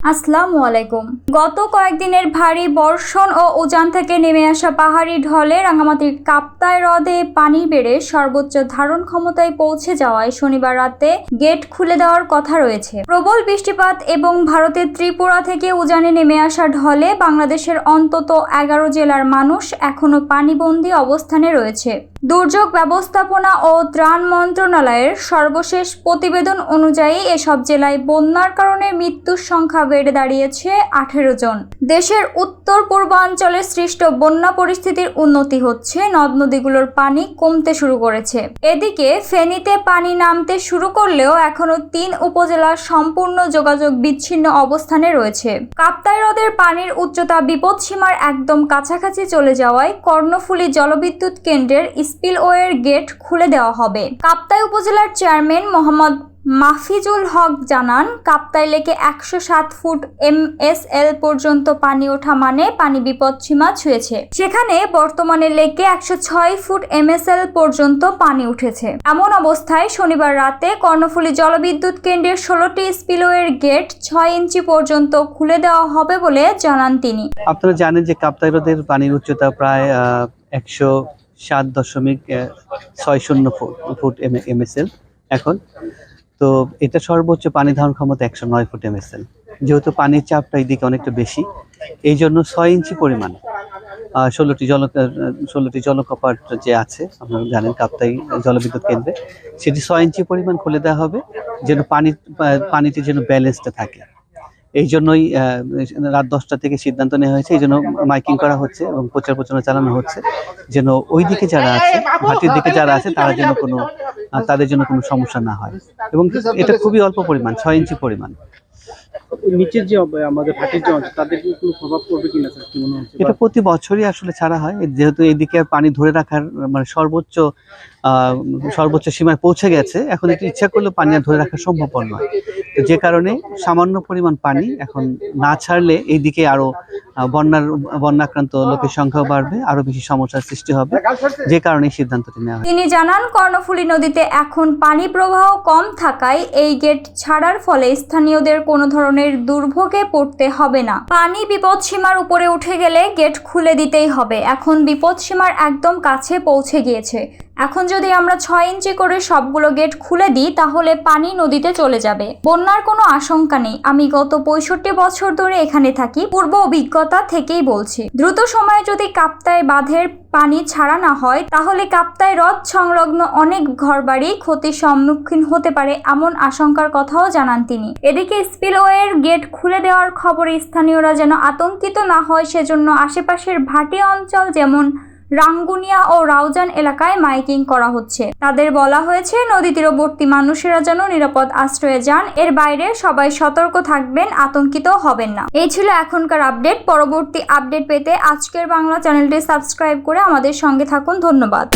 আসসালামু আলাইকুম। গত কয়েকদিনের ভারী বর্ষণ ও উজান থেকে নেমে আসা পাহাড়ি ঢলে রাঙামাটির কাপ্তাই হ্রদে পানি বেড়ে সর্বোচ্চ ধারণ ক্ষমতায় পৌঁছে যাওয়ায় শনিবার রাতে গেট খুলে দেওয়ার কথা রয়েছে। প্রবল বৃষ্টিপাত এবং ভারতের ত্রিপুরা থেকে উজানে নেমে আসা ঢলে বাংলাদেশের অন্তত 11 জেলার মানুষ এখনো পানিবন্দী অবস্থানে রয়েছে। দুর্যোগ ব্যবস্থাপনা ও ত্রাণ মন্ত্রণালয়ের সর্বশেষ প্রতিবেদন অনুযায়ী এসব জেলায় বন্যার কারণে মৃত্যুর সংখ্যা বেড়ে দাঁড়িয়েছে 18 জন। দেশের উত্তর পূর্বাঞ্চলে সৃষ্ট বন্যা পরিস্থিতির উন্নতি হচ্ছে, নদ নদীগুলোর পানি কমতে শুরু করেছে। এদিকে ফেনীতে পানি নামতে শুরু করলেও এখনো 3 উপজেলা সম্পূর্ণ যোগাযোগ বিচ্ছিন্ন অবস্থানে রয়েছে। কাপ্তাই হ্রদের পানির উচ্চতা বিপদসীমার একদম কাছাকাছি চলে যাওয়ায় কর্ণফুলী জলবিদ্যুৎ কেন্দ্রের স্পিলওয়ের গেট খুলে দেওয়া হবে। কাপ্তাই উপজেলার চেয়ারম্যান মোহাম্মদ মাহফিজুল হক জানান, কাপ্তাই লেকে 107 ফুট MSL পর্যন্ত পানি ওঠা মানে পানি বিপদসীমা ছুঁয়েছে। সেখানে বর্তমানে লেকে 106 ফুট MSL পর্যন্ত পানি উঠেছে। এমন অবস্থায় শনিবার রাতে কর্ণফুলী জলবিদ্যুৎ কেন্দ্রের 16টি স্পিলওয়ের গেট 6 ইঞ্চি পর্যন্ত খুলে দেওয়া হবে বলে জানান তিনি। আপনারা জানেন যে কাপ্তাই হ্রদের পানির উচ্চতা প্রায় 107.60 ফুট MSL এখন। তো এটা সর্বোচ্চ পানি ধারণ ক্ষমতা 109 ফুট MSL। যেহেতু পানির চাপটা এইদিকে অনেকটা বেশি, এই জন্য 6 ইঞ্চি পরিমাণ 16টি জলকপাট যে আছে, আপনারা জানেন কাপ্তাই জলবিদ্যুৎ কেন্দ্রে, সেটি 6 ইঞ্চি পরিমাণ খুলে দেওয়া হবে যেন পানিটি যেন ব্যালেন্সটা থাকে। এই জন্যই রাত 10টা থেকে সিদ্ধান্ত নেওয়া হয়েছে। এই জন্য মাইকিং করা হচ্ছে এবং প্রচার প্রচারণা চালানো হচ্ছে যেন ওই দিকে যারা আছে, ঘাটির দিকে যারা আছে, তাদের জন্য কোনো সমস্যা না হয়। এবং এটা খুবই অল্প পরিমাণ, 6 ইঞ্চি পরিমাণ। নিচের যে আমাদের ঘাটির যে অঞ্চল, তাদের কি কোনো প্রভাব পড়বে কিনা স্যার, কি মনে হচ্ছে? এটা প্রতি বছরই আসলে ছাড়া হয়, যেহেতু এইদিকে পানি ধরে রাখার মানে সর্বোচ্চ সীমায় পৌঁছে গেছে। এখন একটু ইচ্ছা করলে পানি আর ধরে রাখা সম্ভবপর নয়। তো যে কারণে সামান্য পরিমাণ পানি এখন না ছাড়লে এইদিকে আরো বন্যাক্রান্ত লোকের সংখ্যাও বাড়বে, আরো বেশি সমস্যার সৃষ্টি হবে, যে কারণে এই সিদ্ধান্তটি নেওয়া হয়। তিনি জানান, কর্ণফুলী নদীতে এখন পানি প্রবাহ কম থাকায় এই গেট ছাড়ার ফলে স্থানীয়দের কোনো ধরনের দুর্ভোগে পড়তে হবে না। পানি বিপদসীমার উপরে উঠে গেলে গেট খুলে দিতেই হবে। এখন বিপদসীমার একদম কাছে পৌঁছে গিয়েছে। এখন যদি আমরা 6 ইঞ্চি করে সবগুলো গেট খুলে দিই তাহলে পানি নদীতে চলে যাবে। বন্যার কোনো আশঙ্কা নেই। আমি গত 65 বছর ধরে এখানে থাকি, পূর্ব অভিজ্ঞতা থেকেই বলছি। দ্রুত সময়ে যদি কাপ্তাই বাঁধের পানি ছাড়া না হয় তাহলে কাপ্তাই হ্রদ সংলগ্ন অনেক ঘরবাড়ি ক্ষতির সম্মুখীন হতে পারে, এমন আশঙ্কার কথাও জানান তিনি। এদিকে স্পিলওয়ের গেট খুলে দেওয়ার খবরে স্থানীয়রা যেন আতঙ্কিত না হয় সেজন্য আশেপাশের ভাটি অঞ্চল যেমন রাঙ্গুনিয়া ও রাউজান এলাকায় মাইকিং করা হচ্ছে। তাদের বলা হয়েছে নদী তীরবর্তী মানুষেরা যেন নিরাপদ আশ্রয়ে যান। এর বাইরে সবাই সতর্ক থাকবেন, আতঙ্কিত হবেন না। এই ছিল এখনকার আপডেট। পরবর্তী আপডেট পেতে আজকের বাংলা চ্যানেলটি সাবস্ক্রাইব করে আমাদের সঙ্গে থাকুন। ধন্যবাদ।